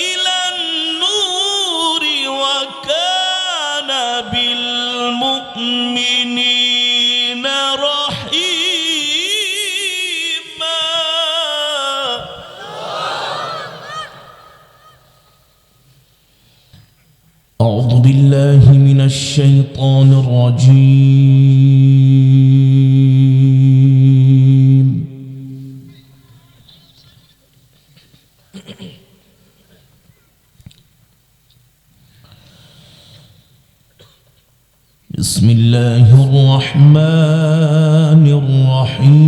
إلى النور وكان بالمؤمنين رحيما. أعوذ بالله من الشيطان الرجيم. بسم الله الرحمن الرحيم.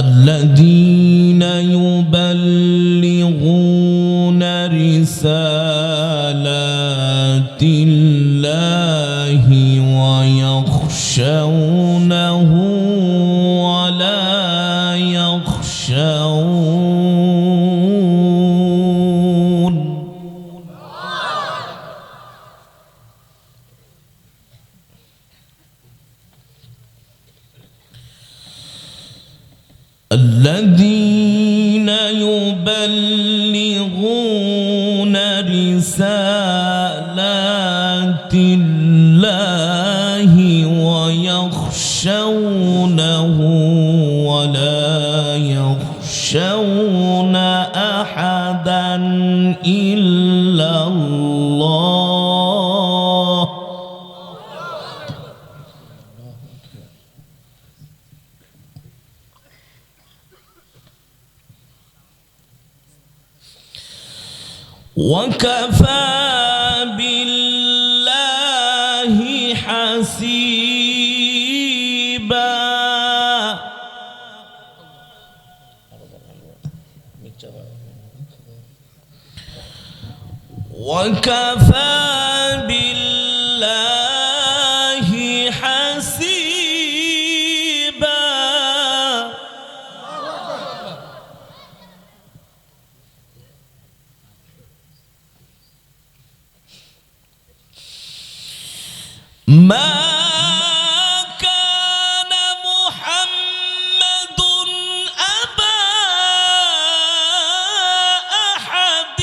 الذين يبلغون رسالات الله ويخشونه ولا يخشون. الذين يبلغون رسالات الله ويخشونه ولا يخشون أحدا إلا الله. وكفى بالله حسيبا. وكفى بالله حسيبا. ما كان محمد أبا أحد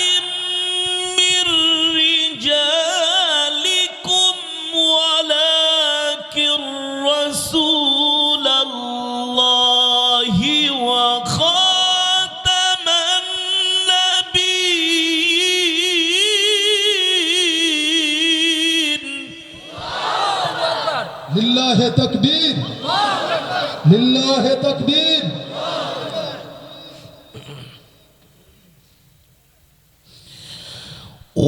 من رجالكم ولكن رسول الله وخاتم النبيين. لله تكبير، لله تكبير.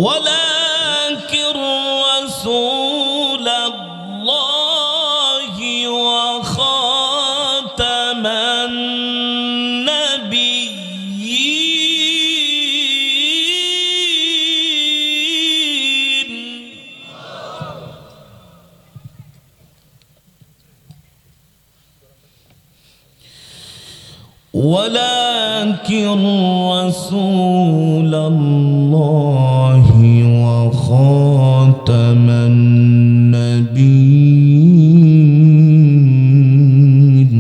ولكن رسول الله وخاتم النبيين. ولكن رسول الله وخاتم النبيين.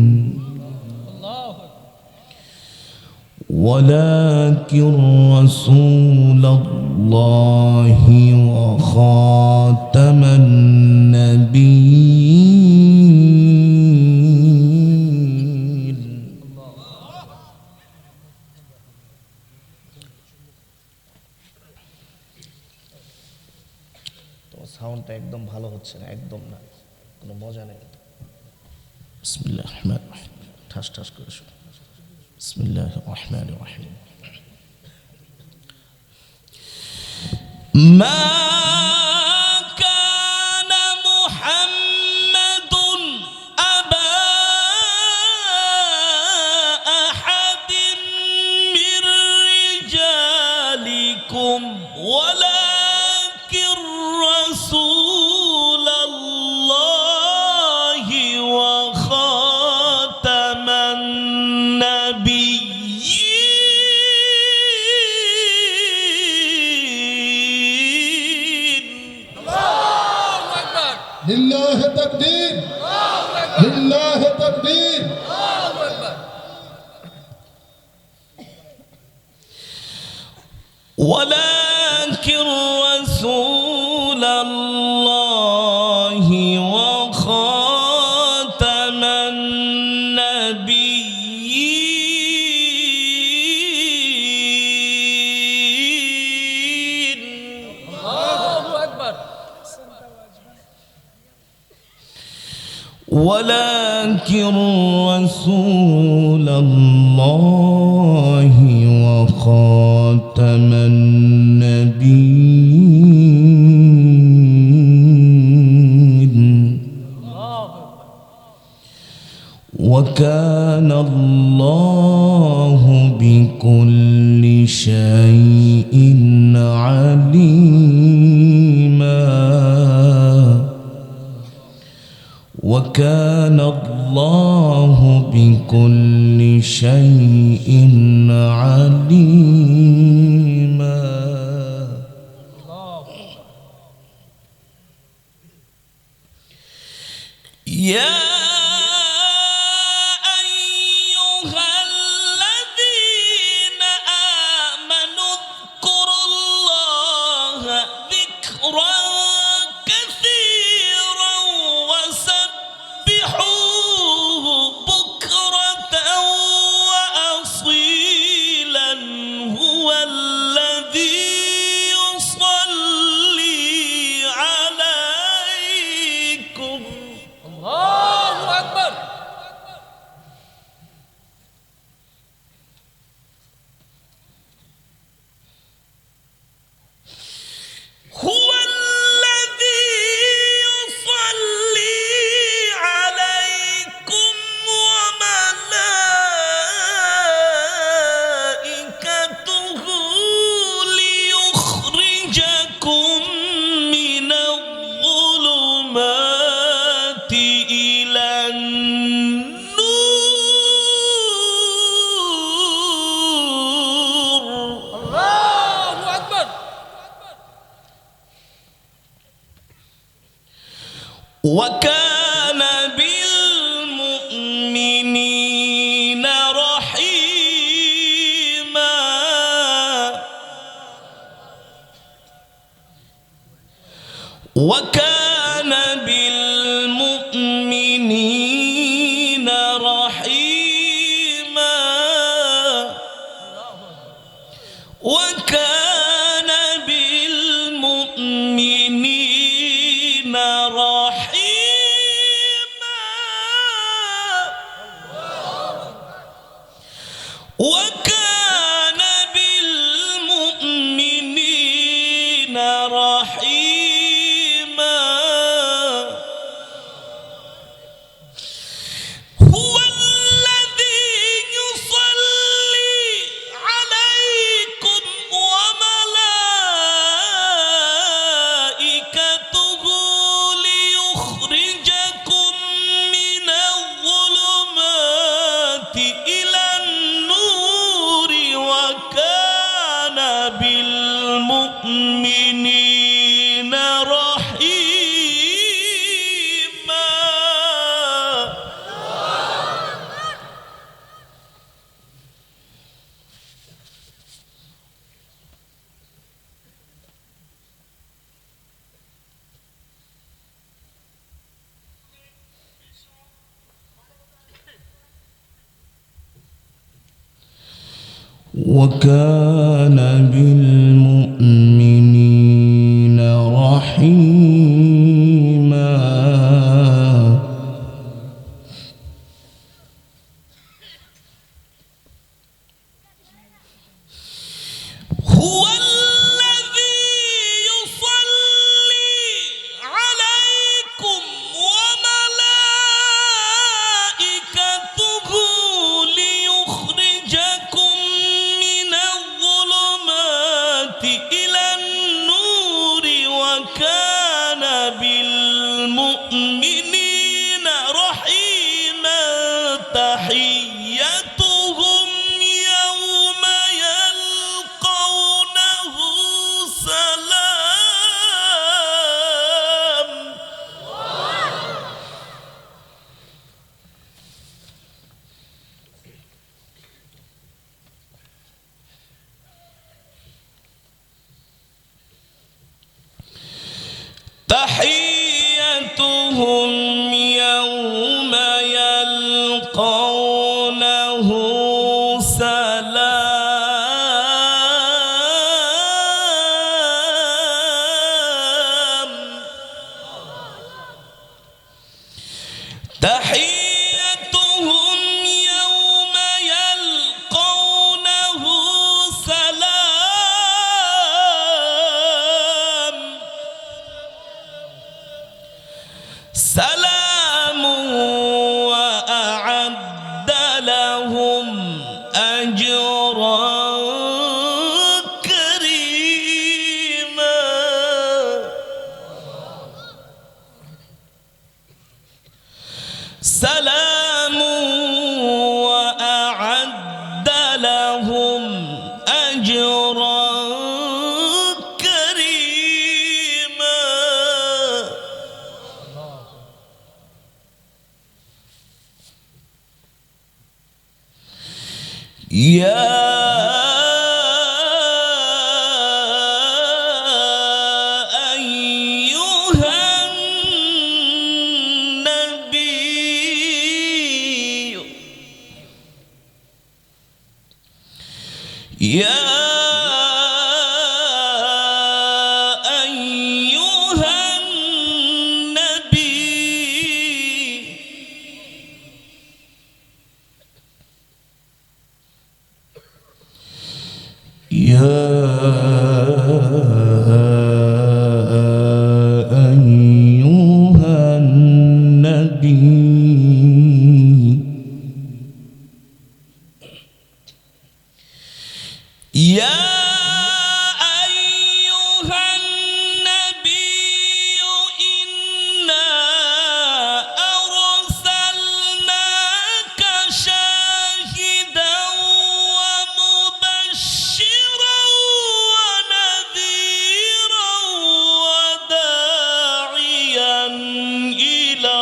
ولكن رسول الله وخاتم النبيين. সাউন্ডটা একদম ভালো হচ্ছে না, একদম না, কোনো মজা নেই। বিসমিল্লাহির রহমানির রহিম। ঠাস ঠাস করে শুনো। বিসমিল্লাহির রহমানির রহিম। মা কানা মুহাম্মাদুন আবা আহাদিন মির রিজালিকুম ওয়ালাকিন রাসূলুল্লাহি ওয়া খাতামান নাবিয়্যিন। ولكن رسول الله وخاتم النبيين. الله أكبر. ولكن رسول الله وخاتم النبيين. وكان الله بكل شيء عليما. وكان الله بكل شيء عليما. يا أيها الذين آمنوا اذكروا الله ذكرا كثيرا وسبحوه بكرة وأصيلا هو الذي يصلي عليكم. الله أكبر. هو الذي يصلي عليكم وملائكته ليخرجكم من الظلمات إلى النور. الله أكبر. وكان بالمؤمنين رحيما. وكان بالمؤمنين رحيما. وكان بالمؤمنين رحيما. وكان بالمؤمنين رحيما. هو الذي يصلي عليكم وملائكته ليخرجكم من الظلمات إلى النور. وكان بالمؤمنين رحيما. وكان بالمؤمنين رحيما. هو الذي يصلي عليكم وملائكته ليخرجكم من الظلمات إلى النور. وكان بالمؤمنين رحيما. تحيتهم يوم يلقونه تحيتهم يوم يلقونه سلام تحيتهم يوم يلقونه سلام سلام وأعد لهم أجرا كريما سلام وأعد لهم أجرا كريما يا أيها النبي يا أيها النبي يا أيها النبي يا أيها النبي إنا أرسلناك شاهدا ومبشرا ونذيرا وداعيا إلى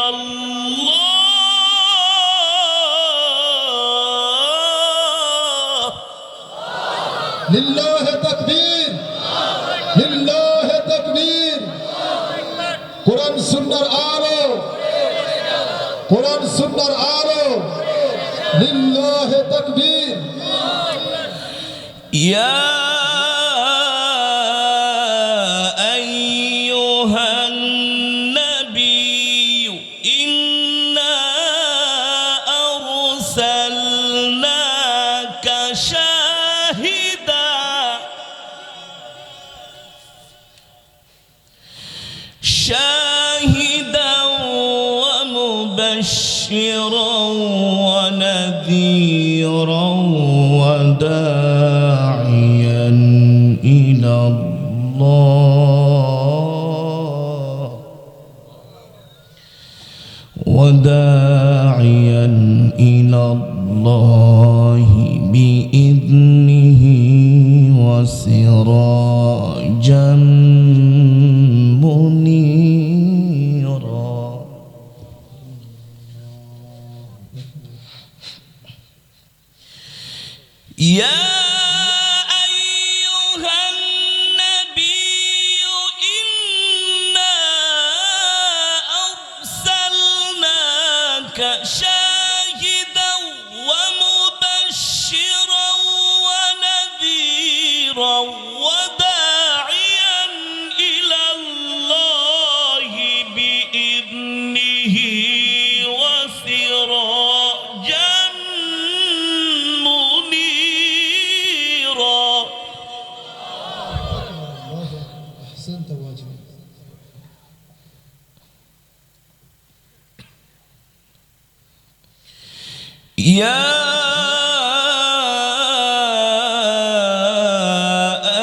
الله لله تكبير لله تكبير কোরআন সুন্নাহর আলো কোরআন সুন্নাহর আলো লিল্লাহি তাকবীর يا أيها النبي إنا أرسلناك شاهدا ومبشرا ونذيرا وداعيا إلى الله وداعيا إلى الله بإذنه وسراجا منيرا يا أيها النبي إنا أرسلناك شاهدا ومبشرا ونذيرا وداعيا إلى الله بإذنه وسراجا منيرا أحسنت واجبا يا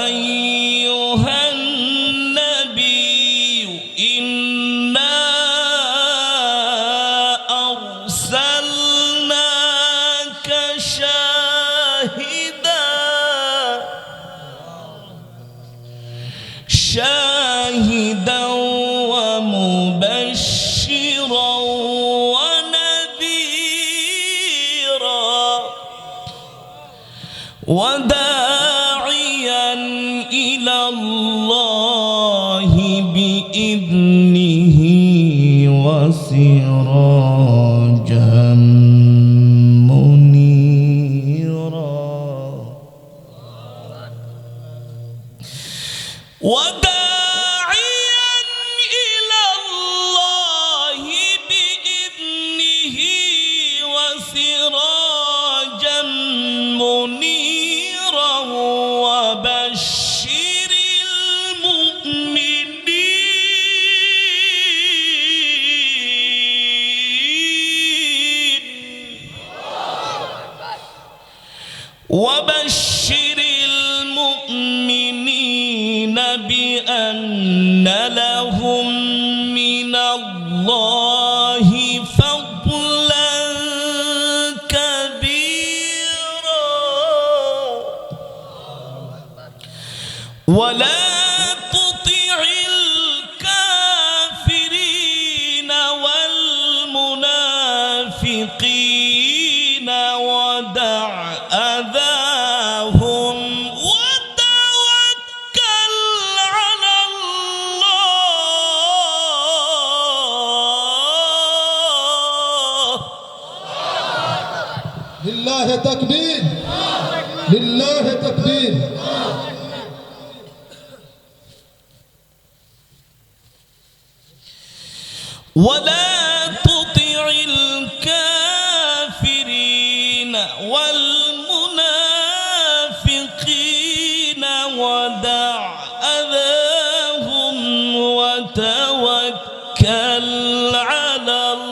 أيها النبي إنا أرسلناك شاهدا ومبشرا ونذيرا وداعيا إلى الله بإذنه بإذنه وسراجا منيرا وداعيا إلى الله بإذنه وسراجا منيرا وبشر المؤمنين بأن لهم من الله فضلا كبيرا ولا تطع الكافرين والمنافقين ودع أذاهم وتوكل على الله. لله تكبير لله تكبير. ولا تطع الكافرين والمنافقين ودع أذاهم وتوكل على الله.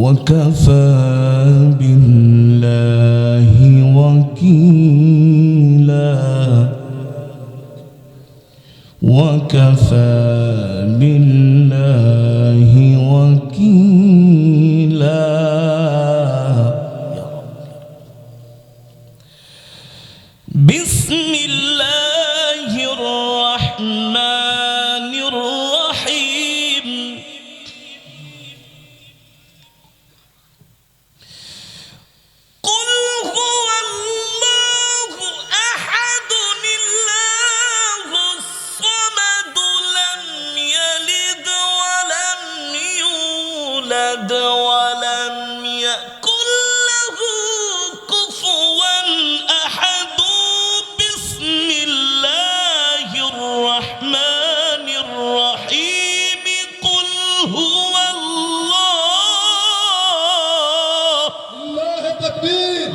وكفى بالله وكيلا وكفى بالله وكيلا. بسم الله الرحمن الرحيم. ولم يكن له كفوا أحد. بسم الله الرحمن الرحيم. قل هو الله. لله تكبير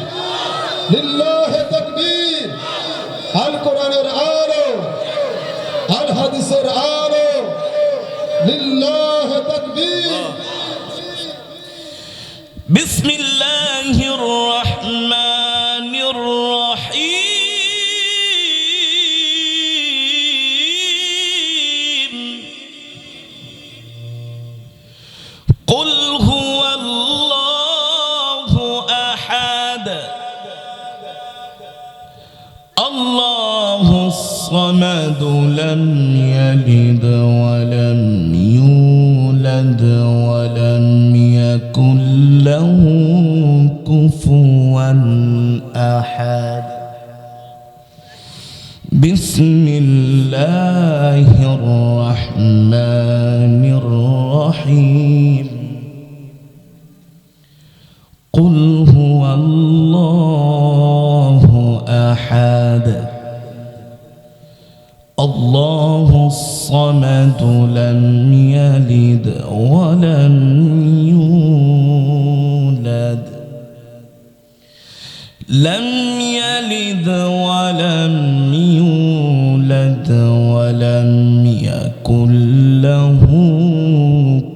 لله تكبير. القرآনের আলো আল হাদিসের আলো লিল্লাহ তাকবীর। بسم الله الرحمن الرحيم. قل هو الله أحد الله الصمد لم يلد ولم يولد ولم يكن له كفوا أحد. بسم الله الرحمن الرحيم. قل هو الله أحد الله الصمد لم يلد ولم يولد لم يلد ولم يولد ولم يكن له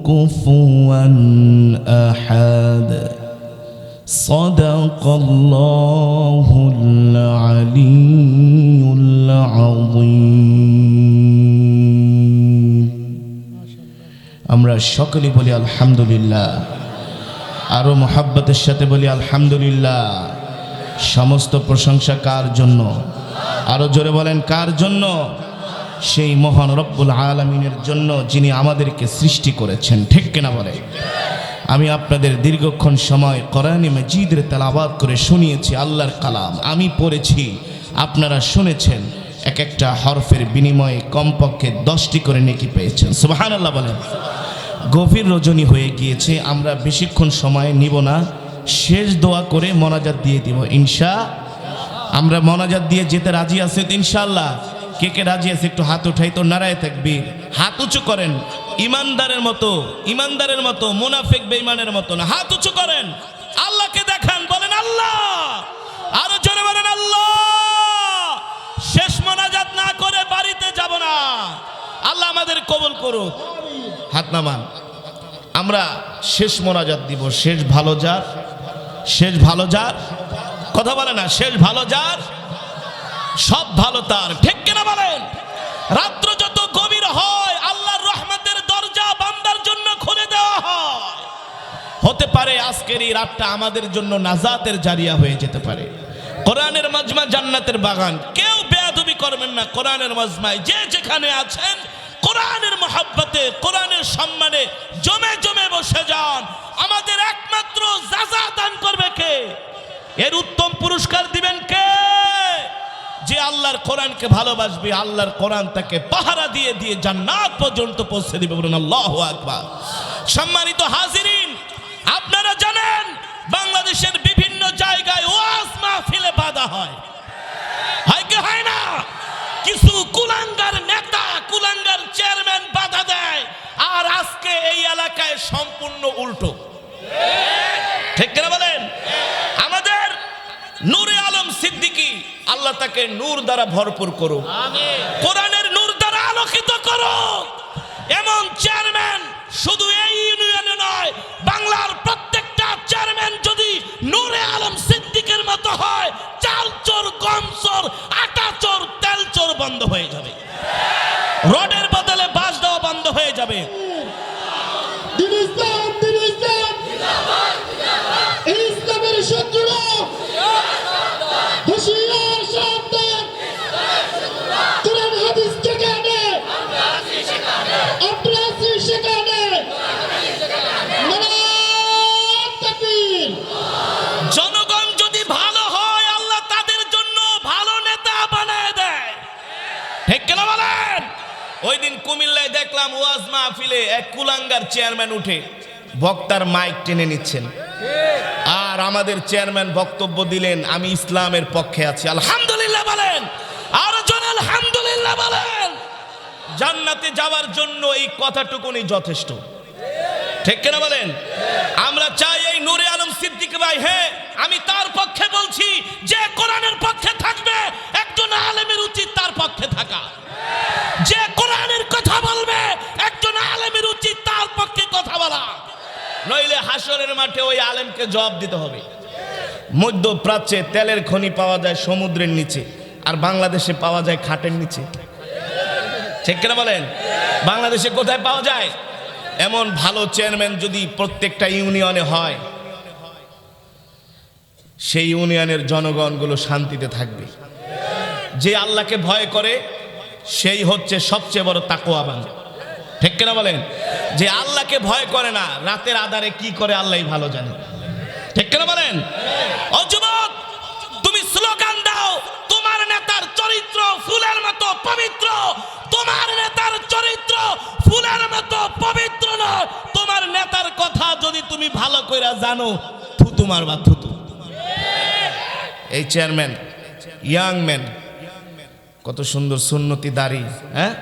كفوا أحد. صدق الله العلي العظيم. আমরা সকলে বলি আলহামদুলিল্লাহ। আরো মোহাব্বতের সাথে বলি আলহামদুলিল্লাহ। সমস্ত প্রশংসা কার জন্য? আরো জোরে বলেন কার জন্য? সেই মহান রব্বুল আলামিনের জন্য, যিনি আমাদেরকে সৃষ্টি করেছেন। ঠিক কিনা বলে? আমি আপনাদের দীর্ঘক্ষণ সময় কোরআনে মাজিদের তেলাওয়াত করে শুনিয়েছি আল্লাহর কালাম, আমি পড়েছি, আপনারা শুনেছেন। এক একটা হরফের বিনিময়ে কমপক্ষে 10টি করে নেকি পেয়েছেন। সুবহানাল্লাহ বলেন। গভীর রজনী হয়ে গিয়েছে, আমরা বেশিক্ষণ সময় নিব না, শেষ দোয়া করে মোনাজাত দিয়ে দিব আমরা মোনাজাত দিয়ে যেতে রাজি আছে তো ইনশাআল্লাহ? কে কে রাজি আছে একটু হাত উঠাই তো, নারায়ে তাকবীর। হাত উঁচু করেন, ইমানদারের মতো, মুনাফিক বেঈমানের মতো না। হাত উঁচু করেন, আল্লাহকে দেখান, বলেন আল্লাহ, আরো জোরে বলেন আল্লাহ। শেষ মোনাজাত না করে বাড়িতে যাব না। আল্লাহ আমাদের কবুল করুক। হাত নামান। আমরা শেষ মোনাজাত দিব। শেষ ভালো যার, কথা বলে না, শেষ ভালো যার সব ভালো তার, ঠিক কিনা বলেন? রাত্র যত গভীর হয় আল্লাহর রহমতের দরজা বান্দার জন্য খুলে দেওয়া হয়। হতে পারে আজকের এই রাতটা আমাদের জন্য নাজাতের জারিয়া হয়ে যেতে পারে। কোরআনের মাজমা জান্নাতের বাগান, কেউ বেয়াদবি করবেন না। কোরআনের মাজমায় যে যেখানে আছেন কোরআনের মহব্বতে, কোরআনের সম্মানে জমে জমে বসে যান। আমাদের একমাত্র যাজা দান করবে কে? এর উত্তম পুরস্কার দিবেন কে? যে আল্লাহর কোরআনকে ভালোবাসবে, আল্লাহর কোরআন তাকে পাহারা দিয়ে দিয়ে জান্নাত পর্যন্ত পৌঁছে দিবে। বলুন আল্লাহু আকবার। সম্মানিত হাজিরিন, আপনারা জানেন বাংলাদেশের বিভিন্ন জায়গায় ওয়াজ মাহফিলে বাধা হয় কি হয় না? কিছু কুলাঙ্গার নেতা, কুলাঙ্গার চেয়ারম্যান বাধা দেয়। আর আজকে এই এলাকায় সম্পূর্ণ উল্টো, ঠিক কিনা বলেন? আমাদের নূরে আলম সিদ্দিকী, আল্লাহ তাকে নূর দ্বারা ভরপুর করুক, কোরআনের নূর দ্বারা আলোকিত করুক। এমন চেয়ারম্যান শুধু এই ইউনিয়নে নয়, বাংলার প্রত্যেকটা চেয়ারম্যান যদি নূরে আলম সিদ্দিকের মতো হয়, চাল চোর, গম চোর, আটা চোর, তেল চোর বন্ধ হয়ে যাবে। রডের বদলে বাঁশ দেওয়া বন্ধ হয়ে যাবে। ইসলামের শত্রুরা হুঁশিয়ার সাবধান, কোরআন হাদিস যেখানে আমরা আছি সেখানে। নারায়ে তাকবীর। জনগণ যদি ভালো হয় আল্লাহ তাদের জন্য ভালো নেতা বানায় দেয়, ঠিক কিনা বলেন? ওই দিন কুমিল্লায় দেখলাম ওয়াজ মাহফিলে এক কুলাঙ্গার চেয়ারম্যান উঠে বক্তার মাইক টেনে নিচ্ছেন, আর আমাদের চেয়ারম্যান বক্তব্য দিলেন, আমি ইসলামের পক্ষে আছি। আলহামদুলিল্লাহ বলেন, আর জন আলহামদুলিল্লাহ বলেন। জান্নাতে যাওয়ার জন্য এই কথাটুকুনি যথেষ্ট, ঠিক কিনা বলেন? আমরা চাই এই নূরে আলম সিদ্দিক ভাই, হ্যাঁ আমি তার পক্ষে বলছি, যে কোরআনের পক্ষে থাকবে একজন আলেমের উচিত তার পক্ষে থাকা। যে কোরআনের কথা বলবে একজন আলেমের উচিত তার পক্ষে কথা বলা, নইলে হাসরের মাঠে ওই আলেমকে জবাব দিতে হবে। মধ্যপ্রাচ্যে তেলের খনি পাওয়া যায় সমুদ্রের নিচে, আর বাংলাদেশে পাওয়া যায় খাটের নিচে, ঠিক কিনা বলেন? বাংলাদেশে কোথায় পাওয়া যায়? এমন ভালো চেয়ারম্যান যদি প্রত্যেকটা ইউনিয়নে হয়, সেই ইউনিয়নের জনগণগুলো শান্তিতে থাকবে। যে আল্লাহকে ভয় করে সেই হচ্ছে সবচেয়ে বড় তাকওয়াবান, ঠিক কিনা বলেন? যে আল্লাহকে ভয় করে না, রাতের আধারে কি করে আল্লাহই ভালো জানে, ঠিক কিনা বলেন? ও যুবক, তুমি স্লোগান দাও, তোমার নেতার চরিত্র ফুলের মতো পবিত্র। তোমার নেতার চরিত্র ফুলের মতো পবিত্র নয়। তোমার নেতার কথা যদি তুমি ভালো করে জানো, থুতু মারবা, থুতু। এই চেয়ারম্যান ইয়াং ম্যান, কত সুন্দর সুন্নতি দাড়ি, হ্যাঁ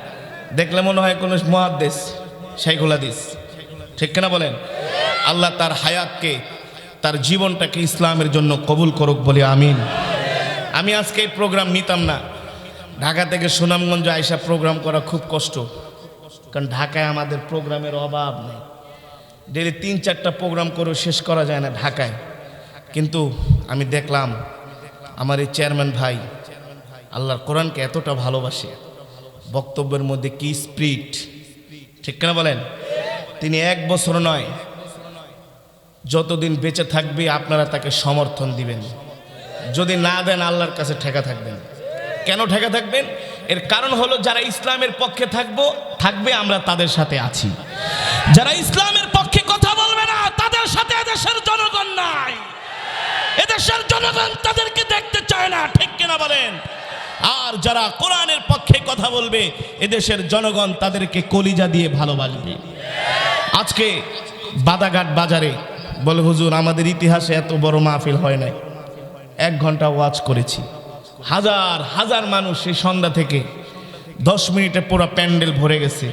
দেখলে মনে হয় কোন মুহাদ্দিস, শাইখুল হাদিস, ঠিক কিনা বলেন? আল্লাহ তার হায়াতকে, তার জীবনটাকে ইসলামের জন্য কবুল করুক বলে আমিন। আমি আজকে এই প্রোগ্রাম নিতাম না। ঢাকা থেকে সুনামগঞ্জ আইসা প্রোগ্রাম করা খুব কষ্ট, কারণ ঢাকায় আমাদের প্রোগ্রামের অভাব নেই। ডেলি 3-4টা প্রোগ্রাম করেও শেষ করা যায় না ঢাকায়। কিন্তু আমি দেখলাম আমার এই চেয়ারম্যান ভাই আল্লাহর কোরআনকে এতটা ভালোবাসে, বক্তব্যের মধ্যে কি স্পিরিট, ঠিক কিনা বলেন? তিনি 1 বছর নয়, যতদিন বেঁচে থাকবে আপনারা তাকে সমর্থন দিবেন। যদি না দেন আল্লাহর কাছে ঠেকা থাকবেন। কেন ঠেকা থাকবেন? এর কারণ হলো যারা ইসলামের পক্ষে থাকবে আমরা তাদের সাথে আছি। যারা ইসলামের পক্ষে কথা বলবে না তাদের এদেশের জনগণ নাই, এদেশের জনগণ তাদেরকে দেখতে চায় না, ঠিক কিনা বলেন? আর যারা কোরআনের পক্ষে কথা বলবে এদেশের জনগণ তাদেরকে কলিজা দিয়ে ভালোবাসবে। আজকে বাদাঘাট বাজারে বলে, হুজুর আমাদের ইতিহাসে এত বড় মাহফিল হয় নাই। 1 ঘন্টা ওয়াজ করেছি, হাজার হাজার মানুষ সেই সন্ধ্যা থেকে 10 মিনিটে পুরো প্যান্ডেল ভরে গেছে।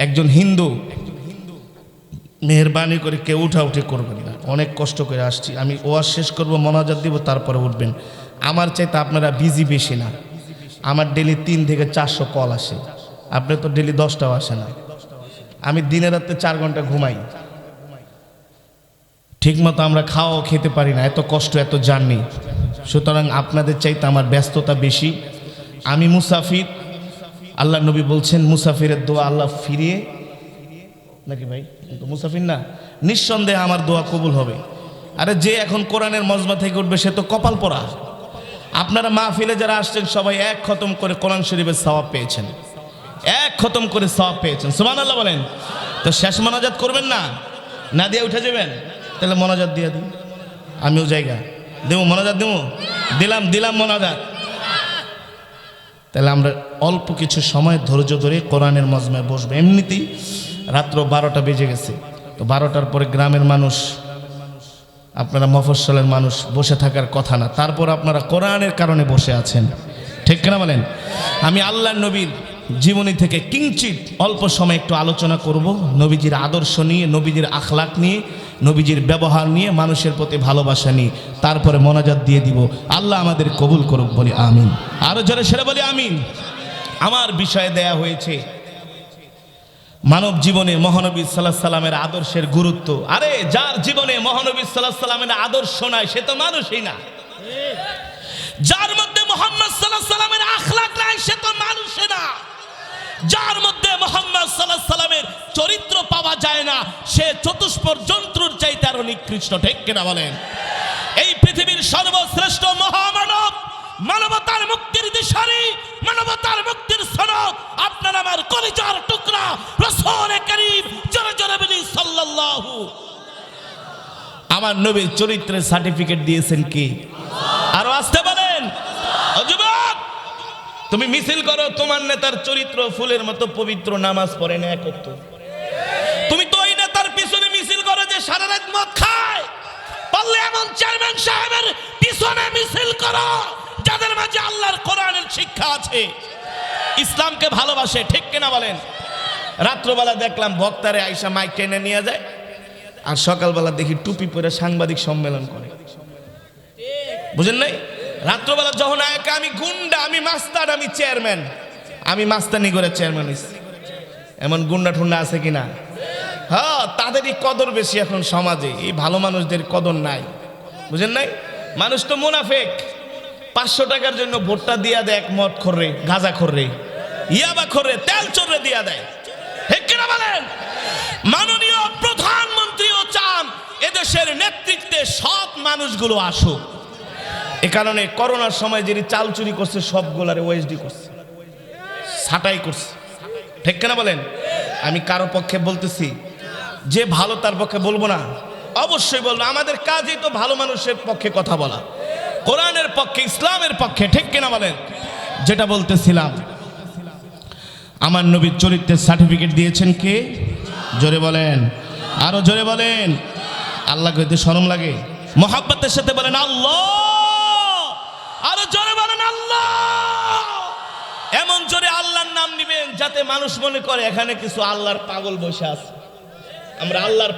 একজন হিন্দু, মেহরবানি করে কেউ উঠাউঠি করবেন না, অনেক কষ্ট করে আসছি। আমি ওয়াজ শেষ করব, মোনাজাত দিব, তারপরে উঠবেন। আমার চাইতে আপনারা বিজি বেশি না। আমার ডেলি 3 থেকে 400 কল আসে, আপনি তো ডেলি 10টাও আসে না। আমি দিনে রাতে 4 ঘন্টা ঘুমাই, ঠিকমতো আমরা খাওয়াও খেতে পারি না, এত কষ্ট, এত জার্নি। সুতরাং আপনাদের চাইতে আমার ব্যস্ততা বেশি। আমি মুসাফির, আল্লাহ নবী বলছেন মুসাফিরের দোয়া আল্লাহ ফিরিয়ে, নাকি ভাই তো মুসাফির না, নিঃসন্দেহে আমার দোয়া কবুল হবে। আরে যে এখন কোরআনের মজমা থেকে উঠবে সে তো কপাল পরা। আপনারা মাহফিলে যারা আসছেন সবাই 1 খতম করে কোরআন শরীফের সওয়াব পেয়েছেন, 1 খতম করে সওয়াব পেয়েছেন, সুবহানাল্লাহ বলেন। তো শেষ মোনাজাত করবেন না, না দিয়ে উঠে যাবেন? তাহলে মোনাজাত দিয়ে দিন, আমিও জায়গা দেবো, মোনাজাত দেবো, দিলাম মোনাজাত। তাহলে আমরা অল্প কিছু সময় ধৈর্য ধরে কোরআনের মজমায় বসবো। এমনিতেই রাত্র 12টা বেজে গেছে, তো 12টার পরে গ্রামের মানুষ, আপনারা মফস্বলের মানুষ বসে থাকার কথা না, তারপর আপনারা কোরআনের কারণে বসে আছেন, ঠিক কিনা বলেন? আমি আল্লাহর নবীর জীবনী থেকে কিঞ্চিত অল্প সময় একটু আলোচনা করব, নবীজির আদর্শ নিয়ে, নবীজির আখলাক নিয়ে, নবীজির ব্যবহার নিয়ে, মানুষের প্রতি ভালোবাসা নিয়ে, তারপরে মোনাজাত দিয়ে দিব। আল্লাহ আমাদের কবুল করুক, বলি আমিন। আরো জোরে সেরে বলি আমিন। আমার বিষয়ে দেয়া হয়েছে মানব জীবনে মহানবী সাল্লাল্লাহু আলাইহি সাল্লামের আদর্শের গুরুত্ব। আরে যার জীবনে মহানবী সাল্লাল্লাহু আলাইহি সাল্লামের আদর্শ নাই সে তো মানুষই না। যার মধ্যে মুহাম্মদ সাল্লাল্লাহু আলাইহি সাল্লামের আখলাক নাই সে তো মানুষই না। যার মধ্যে মুহাম্মদ সাল্লাল্লাহু আলাইহি সাল্লামের চরিত্র পাওয়া যায় না সে চতুষ্পদ জন্তুর চাইতে আরো নিকৃষ্ট, ঠিক কিনা বলেন? এই পৃথিবীর সর্বশ্রেষ্ঠ মহামানব, মানবতার মুক্তির দিশারি, মানবতার মুক্তির সনদ, আপনার আমার কলিজার টুকরা রাসূল করিম জোরে জোরে বলি সাল্লাল্লাহু। আমার নবীর চরিত্রের সার্টিফিকেট দিয়েছেন কি? আরো আসতে বলেন। ও যুবক, তুমি মিছিল করো তোমার নেতার চরিত্র ফুলের মতো পবিত্র, নামাজ পড়ে না এক ওয়াক্ত। তুমি তো ওই নেতার পিছনে মিছিল করো যে সারা রাত মদ খায়, পারলে এমন চেয়ারম্যান সাহেবের পিছনে মিছিল করো যাদের মাঝে আল্লাহর কোরআনের শিক্ষা আছে, ইসলামকে ভালোবাসে, ঠিক কিনা বলেন? রাত্রবেলা দেখলাম বক্তারে আইসা মাইক টেনে নিয়ে যায়, আর সকালবেলা দেখি টুপি পরে সাংবাদিক সম্মেলন করে। বুঝেন নাই? রাত্রবেলা যখন আয়কা আমি গুন্ডা, আমি মাস্তান, আমি চেয়ারম্যান, আমি মাস্তানি করে চেয়ারম্যান হইছি। এমন গুন্ডা ঠুন্ডা আছে কিনা? হ্যাঁ, তাদেরই কদর বেশি এখন সমাজে, এই ভালো মানুষদের কদর নাই। বুঝেন নাই? মানুষ তো মুনাফেক, 500 টাকার জন্য ভোটটা দিয়া দেয় এক মদ খোররে, গাঁজা খোররে, ইয়াবা খোররে, তেল চোররে দিয়া দেয়, ঠিক কিনা বলেন? মাননীয় প্রধানমন্ত্রীও চান এদেশের নেতৃত্বে সৎ মানুষগুলো আসুক। এ কারণে করোনার সময় যিনি চাল চুরি করছে সবগুলারে ওএসডি করছে, ছাঁটাই করছে, ঠিক কিনা বলেন? আমি কারো পক্ষে বলতেছি, যে ভালো তার পক্ষে বলবো না, অবশ্যই বলবো। আমাদের কাজই তো ভালো মানুষের পক্ষে কথা বলা, কোরআনের পক্ষে, ইসলামের পক্ষে, ঠিক কিনা বলেন? যেটা বলতেছিলাম, আমার নবীর চরিত্রের সার্টিফিকেট দিয়েছেন কে? জোরে বলেন, আরো জোরে বলেন। আল্লাহ কইতে শরম লাগে? মহাব্বতের সাথে বলেন আল্লাহ, আরো জোরে বলেন আল্লাহ। এমন জোরে আল্লাহর নাম নিবেন যাতে মানুষ মনে করে এখানে কিছু আল্লাহর পাগল বসে আছে। আমরা আল্লাহর